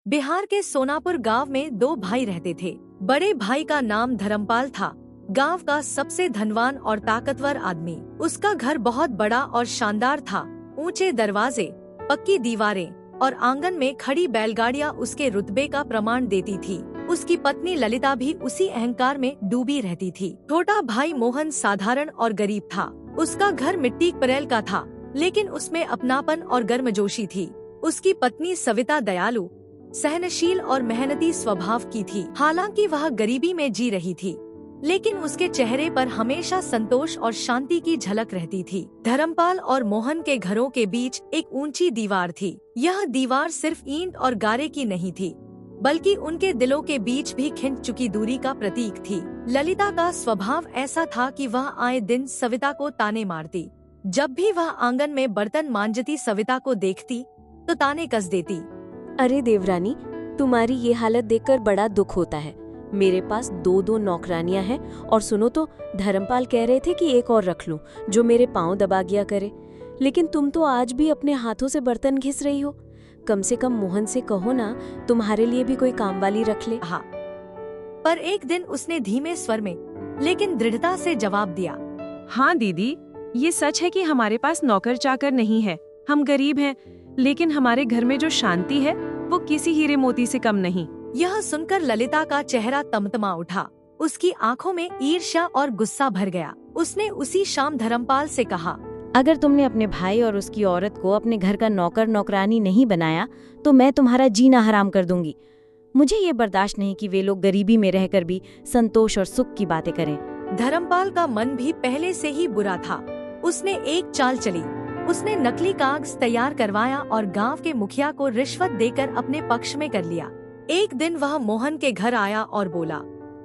बिहार के सोनापुर गांव में दो भाई रहते थे। बड़े भाई का नाम धर्मपाल था, गांव का सबसे धनवान और ताकतवर आदमी। उसका घर बहुत बड़ा और शानदार था। ऊंचे दरवाजे, पक्की दीवारें और आंगन में खड़ी बैलगाड़ियां उसके रुतबे का प्रमाण देती थी। उसकी पत्नी ललिता भी उसी अहंकार में डूबी रहती थी। छोटा भाई मोहन साधारण और गरीब था। उसका घर मिट्टी परेल का था, लेकिन उसमें अपनापन और गर्मजोशी थी। उसकी पत्नी सविता दयालु, सहनशील और मेहनती स्वभाव की थी। हालांकि वह गरीबी में जी रही थी, लेकिन उसके चेहरे पर हमेशा संतोष और शांति की झलक रहती थी। धर्मपाल और मोहन के घरों के बीच एक ऊंची दीवार थी। यह दीवार सिर्फ ईंट और गारे की नहीं थी, बल्कि उनके दिलों के बीच भी खिंच चुकी दूरी का प्रतीक थी। ललिता का स्वभाव ऐसा था कि वह आए दिन सविता को ताने मारती। जब भी वह आंगन में बर्तन मांजती सविता को देखती तो ताने कस देती। अरे देवरानी, तुम्हारी ये हालत देखकर बड़ा दुख होता है। मेरे पास दो नौकरानियां हैं, और सुनो तो धर्मपाल कह रहे थे कि एक और रख लूं जो मेरे पाँव दबा गया करे। लेकिन तुम तो आज भी अपने हाथों से बर्तन घिस रही हो। कम से कम मोहन से कहो ना, तुम्हारे लिए भी कोई काम वाली रख ले। हाँ, पर एक दिन उसने धीमे स्वर में लेकिन दृढ़ता से जवाब दिया। हाँ दीदी, ये सच है कि हमारे पास नौकर चाकर नहीं है। हम गरीब हैं, लेकिन हमारे घर में जो शांति है वो किसी हीरे मोती से कम नहीं। यह सुनकर ललिता का चेहरा तमतमा उठा। उसकी आंखों में ईर्ष्या और गुस्सा भर गया। उसने उसी शाम धर्मपाल से कहा, अगर तुमने अपने भाई और उसकी औरत को अपने घर का नौकर नौकरानी नहीं बनाया तो मैं तुम्हारा जीना हराम कर दूंगी। मुझे ये बर्दाश्त नहीं कि वे लोग गरीबी में रहकर भी संतोष और सुख की बातें करें। धर्मपाल का मन भी पहले से ही बुरा था। उसने एक चाल चली। उसने नकली कागज तैयार करवाया और गांव के मुखिया को रिश्वत देकर अपने पक्ष में कर लिया। एक दिन वह मोहन के घर आया और बोला,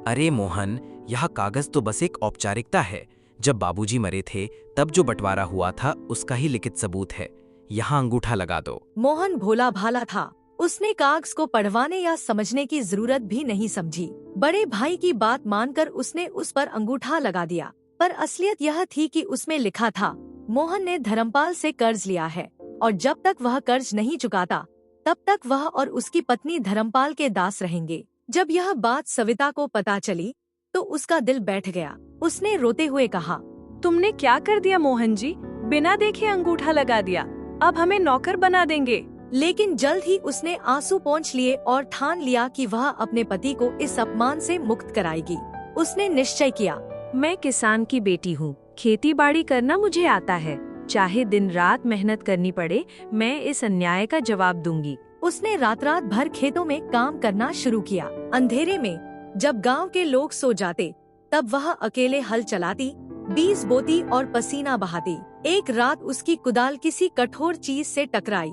अरे मोहन, यह कागज तो बस एक औपचारिकता है। जब बाबूजी मरे थे तब जो बंटवारा हुआ था उसका ही लिखित सबूत है। यहाँ अंगूठा लगा दो। मोहन भोला भाला था। उसने कागज को पढ़वाने या समझने की जरूरत भी नहीं समझी। बड़े भाई की बात मानकर उसने उस पर अंगूठा लगा दिया। पर असलियत यह थी कि उसमें लिखा था, मोहन ने धर्मपाल से कर्ज लिया है और जब तक वह कर्ज नहीं चुकाता तब तक वह और उसकी पत्नी धर्मपाल के दास रहेंगे। जब यह बात सविता को पता चली तो उसका दिल बैठ गया। उसने रोते हुए कहा, तुमने क्या कर दिया मोहन जी? बिना देखे अंगूठा लगा दिया। अब हमें नौकर बना देंगे। लेकिन जल्द ही उसने आंसू पोंछ लिए और ठान लिया कि वह अपने पति को इस अपमान से मुक्त कराएगी। उसने निश्चय किया, मैं किसान की बेटी हूँ, खेती बाड़ी करना मुझे आता है। चाहे दिन रात मेहनत करनी पड़े, मैं इस अन्याय का जवाब दूंगी। उसने रात भर खेतों में काम करना शुरू किया। अंधेरे में जब गांव के लोग सो जाते तब वह अकेले हल चलाती, बीज बोती और पसीना बहाती। एक रात उसकी कुदाल किसी कठोर चीज से टकराई।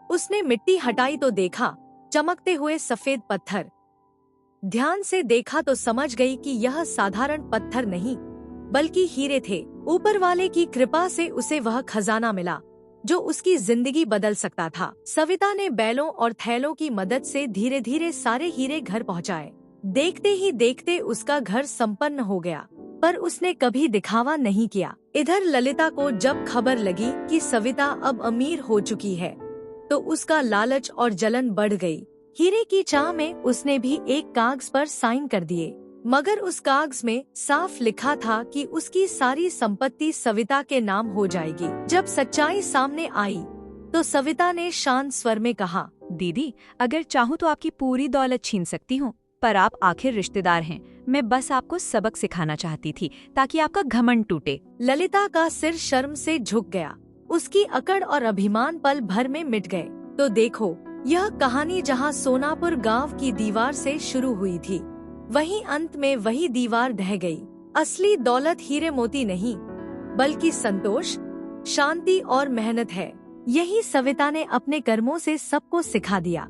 उसने मिट्टी हटाई तो देखा चमकते हुए सफेद पत्थर। ध्यान से देखा तो समझ गई कि यह साधारण पत्थर नहीं बल्कि हीरे थे। ऊपर वाले की कृपा से उसे वह खजाना मिला जो उसकी जिंदगी बदल सकता था। सविता ने बैलों और थैलों की मदद से धीरे धीरे सारे हीरे घर पहुंचाए। देखते ही देखते उसका घर संपन्न हो गया, पर उसने कभी दिखावा नहीं किया। इधर ललिता को जब खबर लगी कि सविता अब अमीर हो चुकी है तो उसका लालच और जलन बढ़ गई। हीरे की चाह में उसने भी एक कागज पर साइन कर दिए, मगर उस कागज में साफ लिखा था कि उसकी सारी संपत्ति सविता के नाम हो जाएगी। जब सच्चाई सामने आई तो सविता ने शांत स्वर में कहा, दीदी, अगर चाहूँ तो आपकी पूरी दौलत छीन सकती हूँ, पर आप आखिर रिश्तेदार हैं। मैं बस आपको सबक सिखाना चाहती थी ताकि आपका घमंड टूटे। ललिता का सिर शर्म से झुक गया। उसकी अकड़ और अभिमान पल भर में मिट गए। तो देखो, यह कहानी जहाँ सोनापुर गांव की दीवार से शुरू हुई थी, वहीं अंत में वही दीवार ढह गई। असली दौलत हीरे मोती नहीं बल्कि संतोष, शांति और मेहनत है। यही सविता ने अपने कर्मों से सबको सिखा दिया।